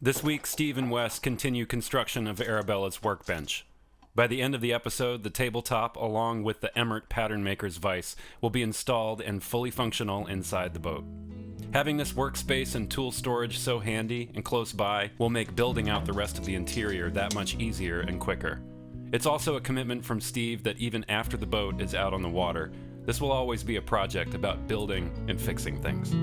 This week, Steve and Wes continue construction of Arabella's workbench. By the end of the episode, the tabletop, along with the Emmert patternmaker's vise, will be installed and fully functional inside the boat. Having this workspace and tool storage so handy and close by will make building out the rest of the interior that much easier and quicker. It's also a commitment from Steve that even after the boat is out on the water, this will always be a project about building and fixing things.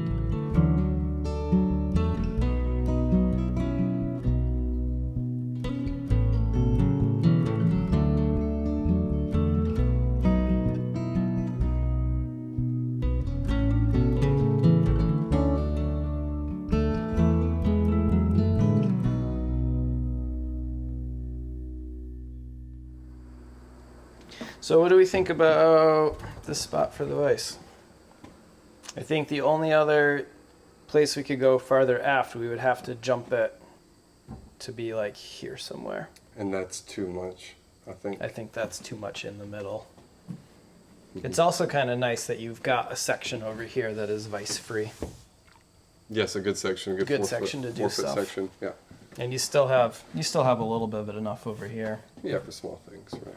So what do we think about this spot for the vise? I think the only other place we could go farther aft, we would have to jump it to be like here somewhere. And that's too much, I think. I think that's too much in the middle. Mm-hmm. It's also kind of nice that you've got a section over here that is vise free. Yes, a good section. Good section to do stuff. Section, yeah. And you still have a little bit of it enough over here. Yeah, for small things, right.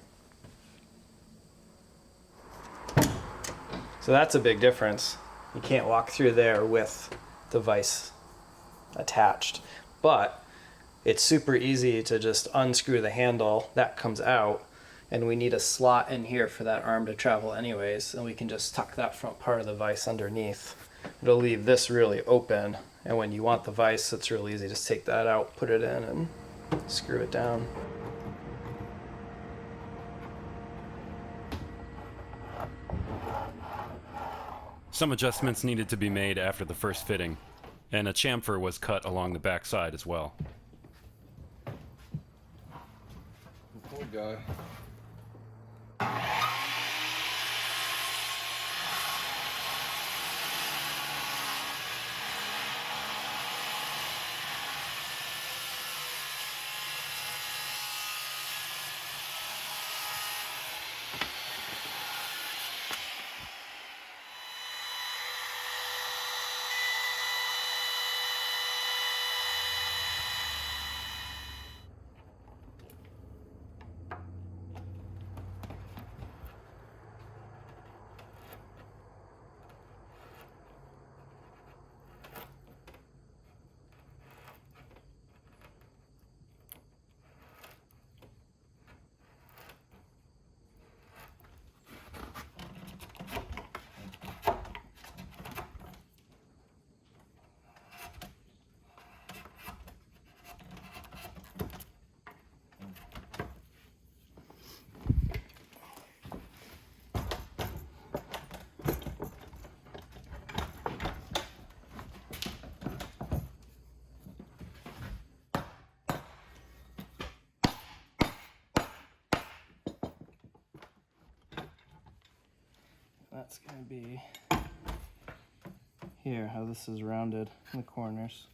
So that's a big difference. You can't walk through there with the vise attached. But it's super easy to just unscrew the handle. That comes out. And we need a slot in here for that arm to travel anyways. And we can just tuck that front part of the vise underneath. It'll leave this really open. And when you want the vise, it's really easy. Just take that out, put it in, and screw it down. Some adjustments needed to be made after the first fitting, and a chamfer was cut along the back side as well. Poor guy. That's going to be here, how this is rounded in the corners.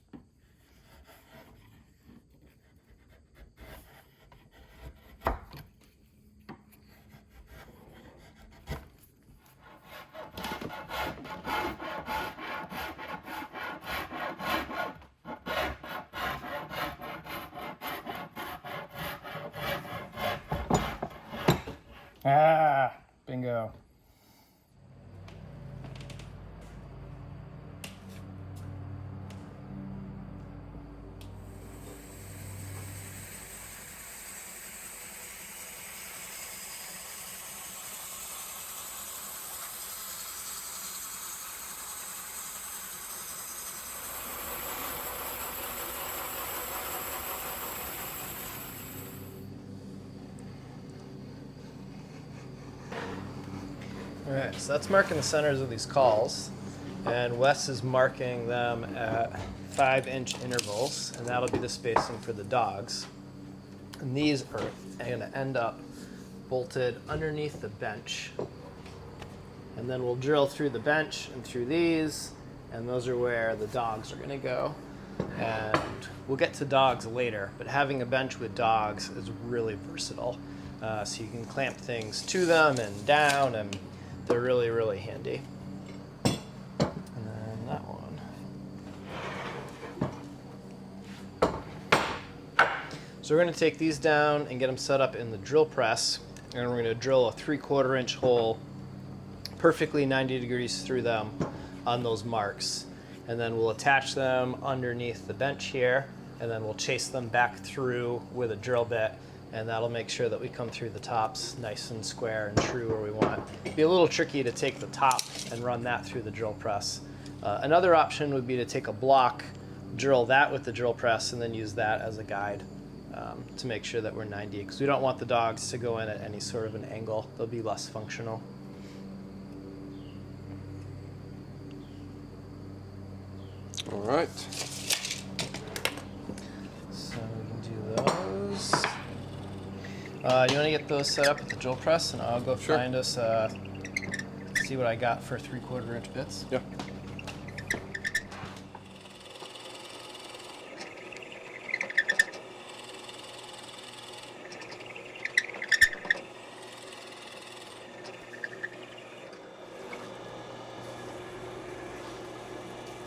Ah, bingo. Alright, so that's marking the centers of these cawls, and Wes is marking them at 5-inch intervals, and that'll be the spacing for the dogs. And these are going to end up bolted underneath the bench. And then we'll drill through the bench and through these, and those are where the dogs are going to go. And we'll get to dogs later, but having a bench with dogs is really versatile. So you can clamp things to them and down, and they're really, really handy. And then that one. So we're going to take these down and get them set up in the drill press, and we're going to drill a 3/4 inch hole perfectly 90 degrees through them on those marks. And then we'll attach them underneath the bench here, and then we'll chase them back through with a drill bit, and that'll make sure that we come through the tops nice and square and true where we want. It'd be a little tricky to take the top and run that through the drill press. Another option would be to take a block, drill that with the drill press, and then use that as a guide to make sure that we're 90, because we don't want the dogs to go in at any sort of an angle. They'll be less functional. All right. So we can do those. You want to get those set up with the drill press, and I'll go Sure. find us, see what I got for 3/4 inch bits. Yeah.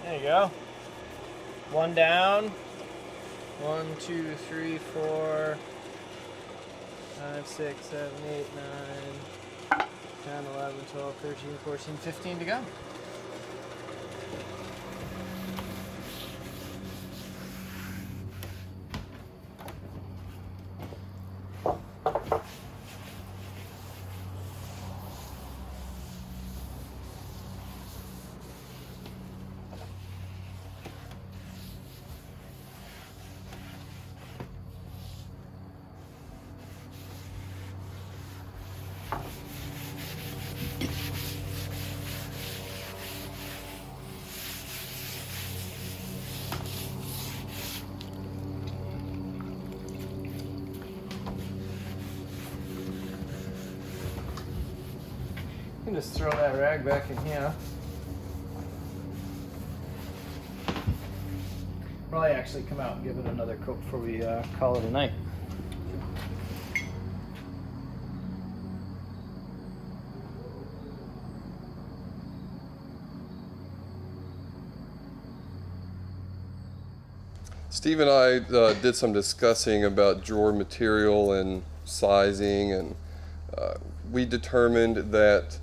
There you go. One down. 1, 2, 3, 4, 5, 6, 7, 8, 9, 10, 11, 12, 13, 14, 15 to go. You can just throw that rag back in here. Probably actually come out and give it another coat before we call it a night. Steve and I did some discussing about drawer material and sizing, and we determined that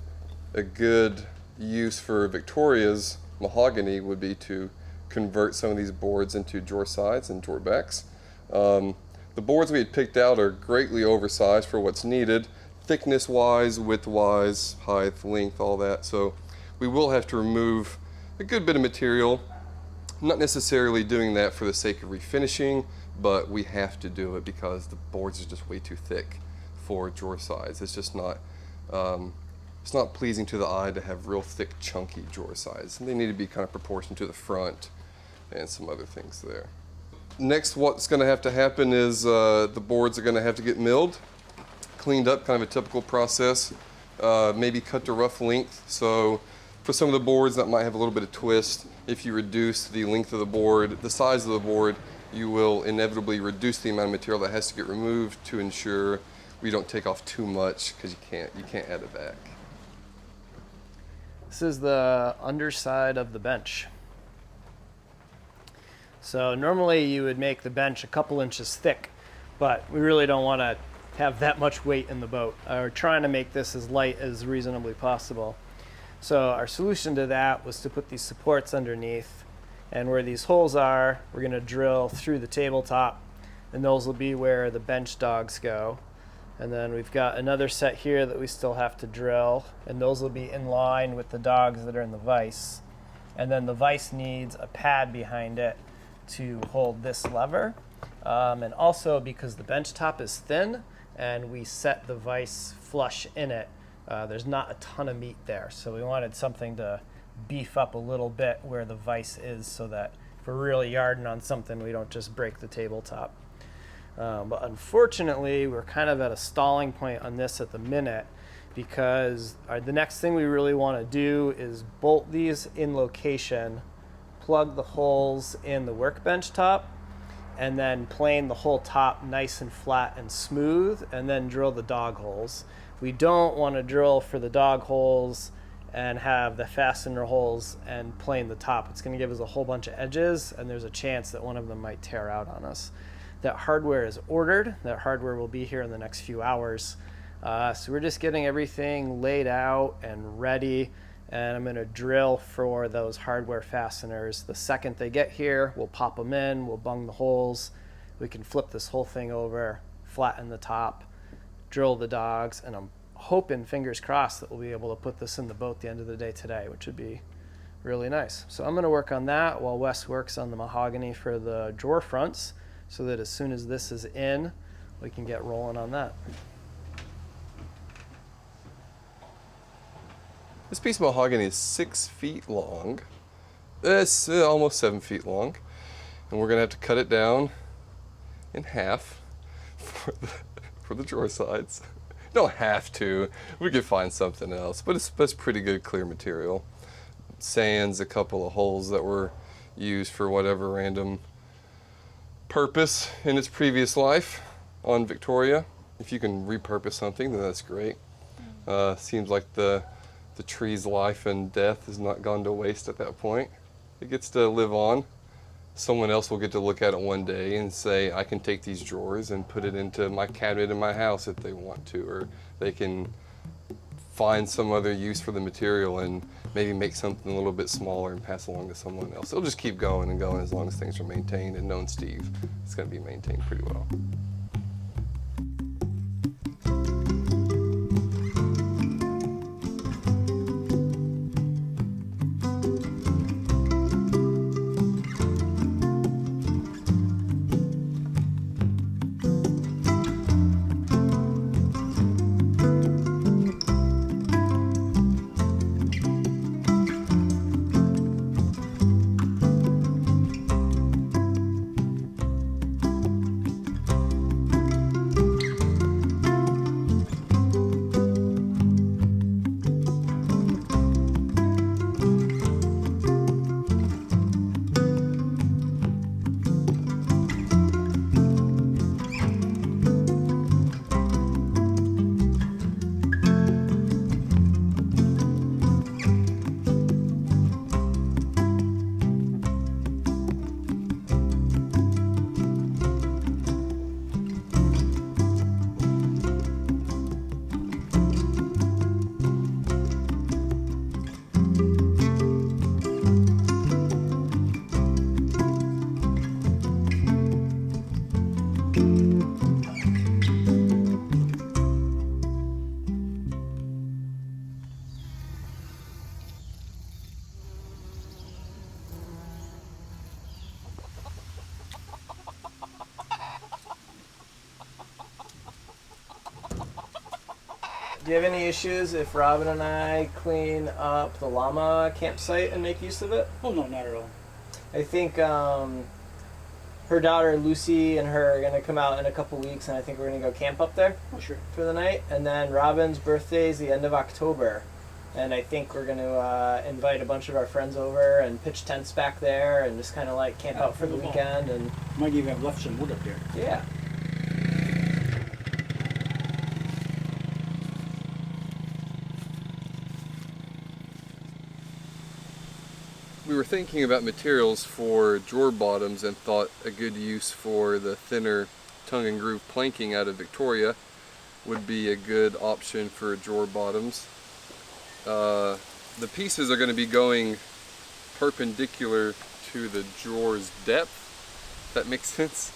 a good use for Victoria's mahogany would be to convert some of these boards into drawer sides and drawer backs. The boards we had picked out are greatly oversized for what's needed, thickness-wise, width-wise, height, length, all that. So we will have to remove a good bit of material. Not necessarily doing that for the sake of refinishing, but we have to do it because the boards are just way too thick for drawer sides. It's just not, it's not pleasing to the eye to have real thick, chunky drawer sides. And they need to be kind of proportioned to the front and some other things there. Next, what's going to have to happen is the boards are going to have to get milled, cleaned up, kind of a typical process, maybe cut to rough length. So for some of the boards that might have a little bit of twist, if you reduce the length of the board, the size of the board, you will inevitably reduce the amount of material that has to get removed to ensure we don't take off too much, because you can't add it back. This is the underside of the bench. So normally you would make the bench a couple inches thick, but we really don't want to have that much weight in the boat. We're trying to make this as light as reasonably possible. So our solution to that was to put these supports underneath, and where these holes are, we're going to drill through the tabletop, and those will be where the bench dogs go. And then we've got another set here that we still have to drill, and those will be in line with the dogs that are in the vise. And then the vise needs a pad behind it to hold this lever. And also because the bench top is thin and we set the vise flush in it, there's not a ton of meat there. So we wanted something to beef up a little bit where the vise is, so that if we're really yarding on something, we don't just break the tabletop. But unfortunately, we're kind of at a stalling point on this at the minute, because the next thing we really want to do is bolt these in location, plug the holes in the workbench top, and then plane the whole top nice and flat and smooth, and then drill the dog holes. We don't want to drill for the dog holes and have the fastener holes and plane the top. It's going to give us a whole bunch of edges, and there's a chance that one of them might tear out on us. That hardware is ordered. That hardware will be here in the next few hours. So we're just getting everything laid out and ready, and I'm going to drill for those hardware fasteners. The second they get here, we'll pop them in, we'll bung the holes, we can flip this whole thing over, flatten the top, drill the dogs, and I'm hoping, fingers crossed, that we'll be able to put this in the boat at the end of the day today, which would be really nice. So I'm going to work on that while Wes works on the mahogany for the drawer fronts, so that as soon as this is in, we can get rolling on that. This piece of mahogany is 6 feet long. It's almost 7 feet long. And we're gonna have to cut it down in half for the drawer sides. Don't have to, we could find something else, but it's pretty good clear material. Sands a couple of holes that were used for whatever random purpose in its previous life on Victoria. If you can repurpose something, then that's great. Seems like the tree's life and death has not gone to waste at that point. It gets to live on. Someone else will get to look at it one day and say, I can take these drawers and put it into my cabinet in my house if they want to, or they can find some other use for the material and maybe make something a little bit smaller and pass along to someone else. It'll just keep going and going as long as things are maintained, and knowing Steve, it's going to be maintained pretty well. Do you have any issues if Robin and I clean up the llama campsite and make use of it? Oh, no, not at all. I think her daughter Lucy and her are going to come out in a couple weeks, and I think we're going to go camp up there Oh, sure. for the night. And then Robin's birthday is the end of October, and I think we're going to invite a bunch of our friends over and pitch tents back there and just kind of like camp out for the weekend. And Might even have left some wood up there. yeah. We were thinking about materials for drawer bottoms and thought a good use for the thinner tongue and groove planking out of Victoria would be a good option for drawer bottoms. The pieces are going to be going perpendicular to the drawer's depth, if that makes sense.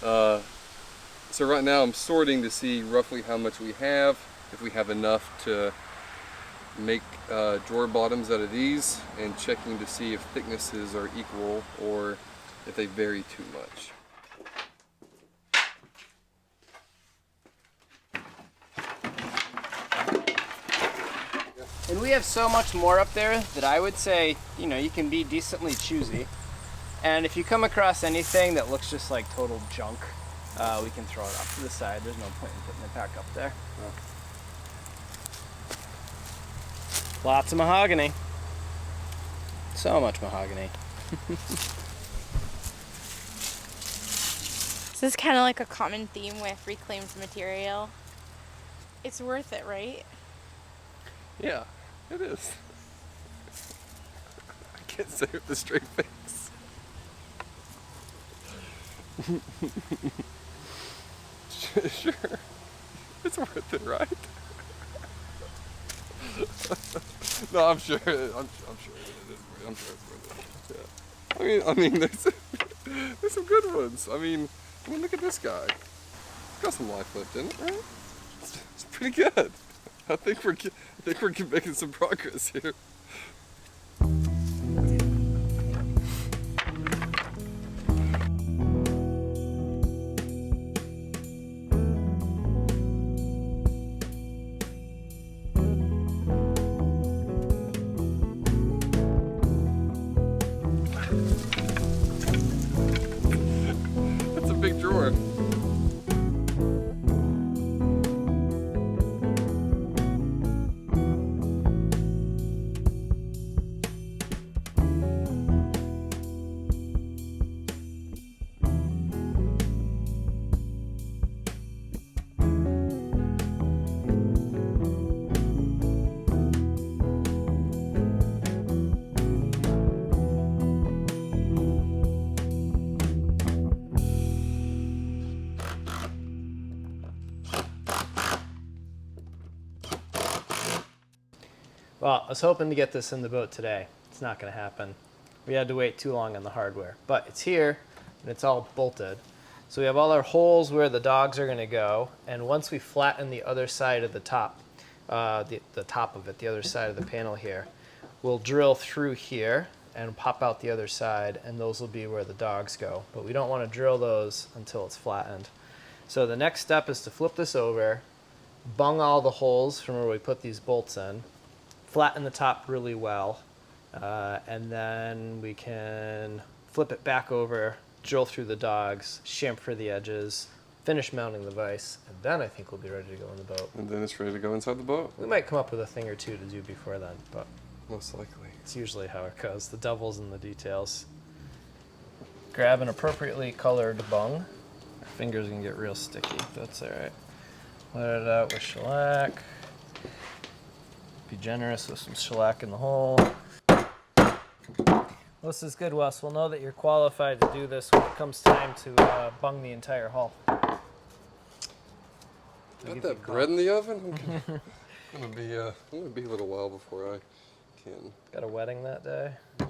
So right now I'm sorting to see roughly how much we have, if we have enough to make drawer bottoms out of these, and checking to see if thicknesses are equal or if they vary too much. And we have so much more up there that I would say, you know, you can be decently choosy. And if you come across anything that looks just like total junk, we can throw it off to the side. There's no point in putting it back up there. Lots of mahogany. So much mahogany. This is kind of like a common theme with reclaimed material. It's worth it, right? Yeah, it is. I can't say it with a straight face. Sure. It's worth it, right? No, I'm sure. I'm sure it is. I'm sure it's worth it. Yeah. There's some good ones. I mean, look at this guy. He's got some life left in it, right? It's pretty good. I think we're making some progress here. That's a big drawer. Well, I was hoping to get this in the boat today. It's not going to happen. We had to wait too long on the hardware. But it's here, and it's all bolted. So we have all our holes where the dogs are going to go. And once we flatten the other side of the top, the top of it, the other side of the panel here, we'll drill through here and pop out the other side, and those will be where the dogs go. But we don't want to drill those until it's flattened. So the next step is to flip this over, bung all the holes from where we put these bolts in, flatten the top really well, and then we can flip it back over, drill through the dogs, chamfer the edges, finish mounting the vise, and then I think we'll be ready to go in the boat. And then it's ready to go inside the boat. We might come up with a thing or two to do before then, but Most likely. it's usually how it goes. The devil's in the details. Grab an appropriately colored bung. Our fingers can get real sticky, but that's all right. Let it out with shellac. Be generous with some shellac in the hole. This is good, Wes. We'll know that you're qualified to do this when it comes time to bung the entire hull. Got that bread in the oven? I'm gonna be a little while before I can. Got a wedding that day. Yeah.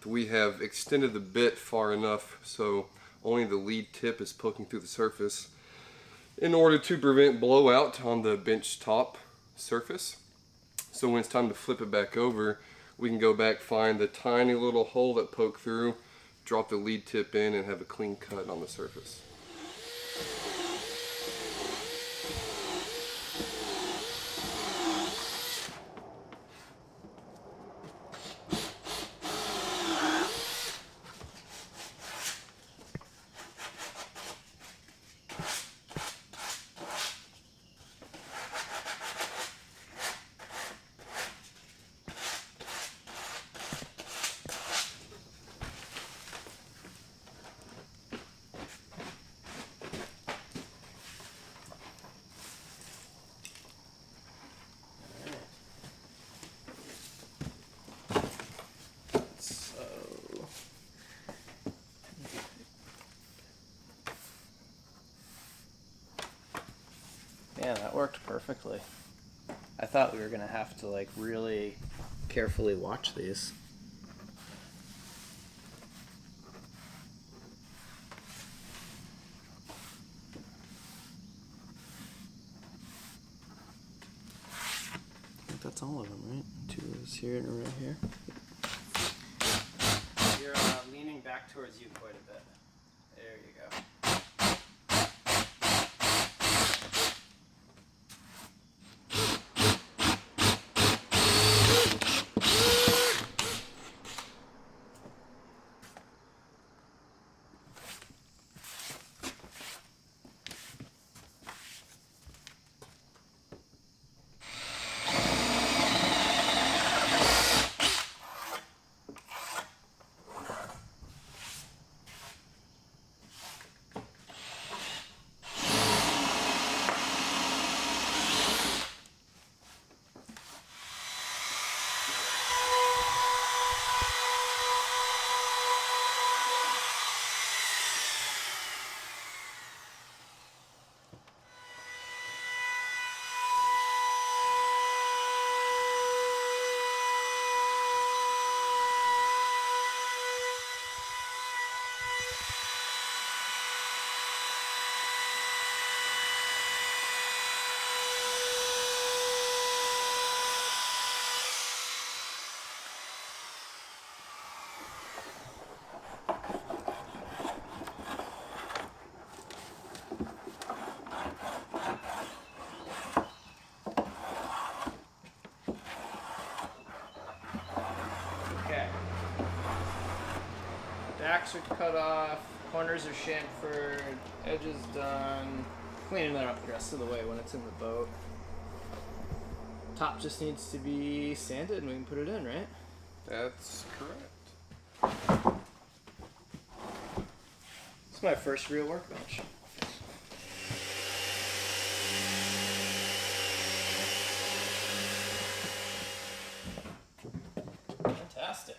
We have extended the bit far enough so only the lead tip is poking through the surface in order to prevent blowout on the bench top surface. So when it's time to flip it back over, we can go back, find the tiny little hole that poked through, drop the lead tip in, and have a clean cut on the surface. Yeah, that worked perfectly. I thought we were gonna have to like really carefully watch these. I think that's all of them, right? 2 is here and a right here. You're leaning back towards you quite a bit. There you go. Backs are cut off, corners are chamfered, edges done. Cleaning that up the rest of the way when it's in the boat. Top just needs to be sanded and we can put it in, right? That's correct. It's my first real workbench. Fantastic.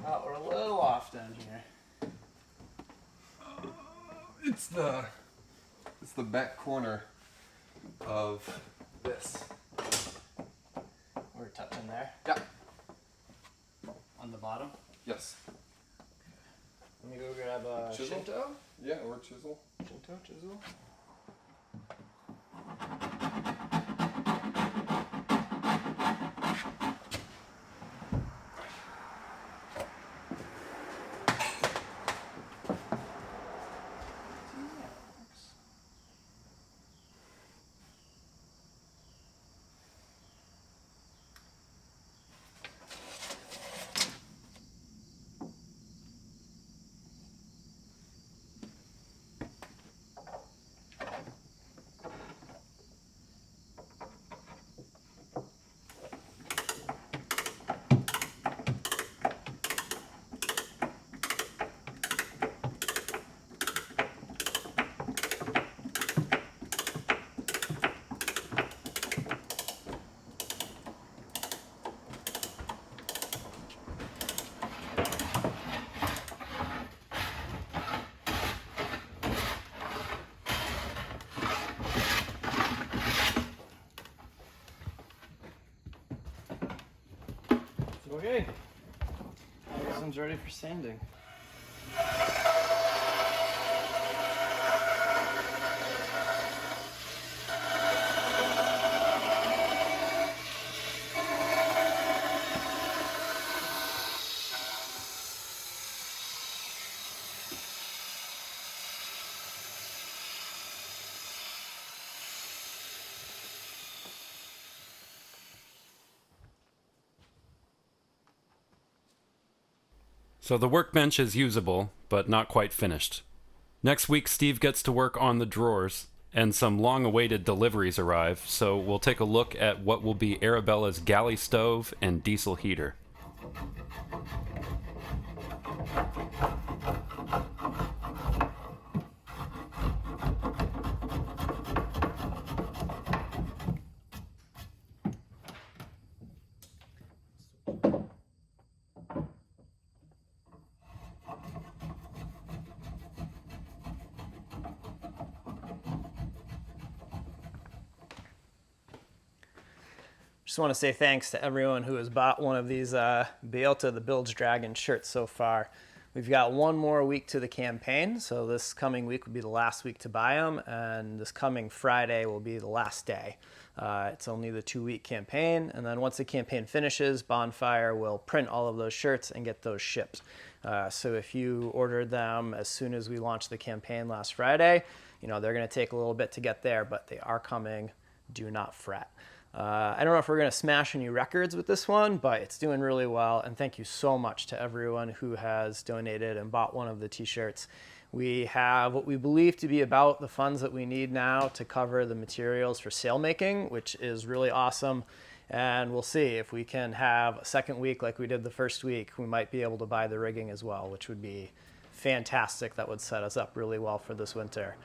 Oh, we're a little off down here. It's the back corner of this. We're touching there. Yeah. On the bottom. Yes. Let me go grab a Chisel? Shinto. Yeah, or chisel. Shinto, chisel. Okay. This one's ready for sanding. So the workbench is usable, but not quite finished. Next week, Steve gets to work on the drawers, and some long-awaited deliveries arrive, so we'll take a look at what will be Arabella's galley stove and diesel heater. just want to say thanks to everyone who has bought one of these Beota the Bilge Dragon shirts so far. We've got one more week to the campaign, so this coming week will be the last week to buy them, and this coming Friday will be the last day. It's only the 2-week campaign, and then once the campaign finishes, Bonfire will print all of those shirts and get those shipped. So if you ordered them as soon as we launched the campaign last Friday, you know, they're going to take a little bit to get there, but they are coming. Do not fret. I don't know if we're going to smash any records with this one, but it's doing really well. And thank you so much to everyone who has donated and bought one of the t-shirts. We have what we believe to be about the funds that we need now to cover the materials for sail making, which is really awesome. And we'll see if we can have a second week like we did the first week. We might be able to buy the rigging as well, which would be fantastic. That would set us up really well for this winter.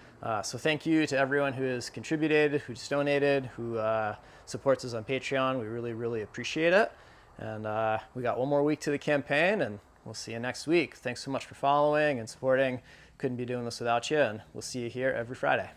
So thank you to everyone who has contributed, who's donated, who supports us on Patreon. We really, really appreciate it. And we got one more week to the campaign, and we'll see you next week. Thanks so much for following and supporting. Couldn't be doing this without you, and we'll see you here every Friday.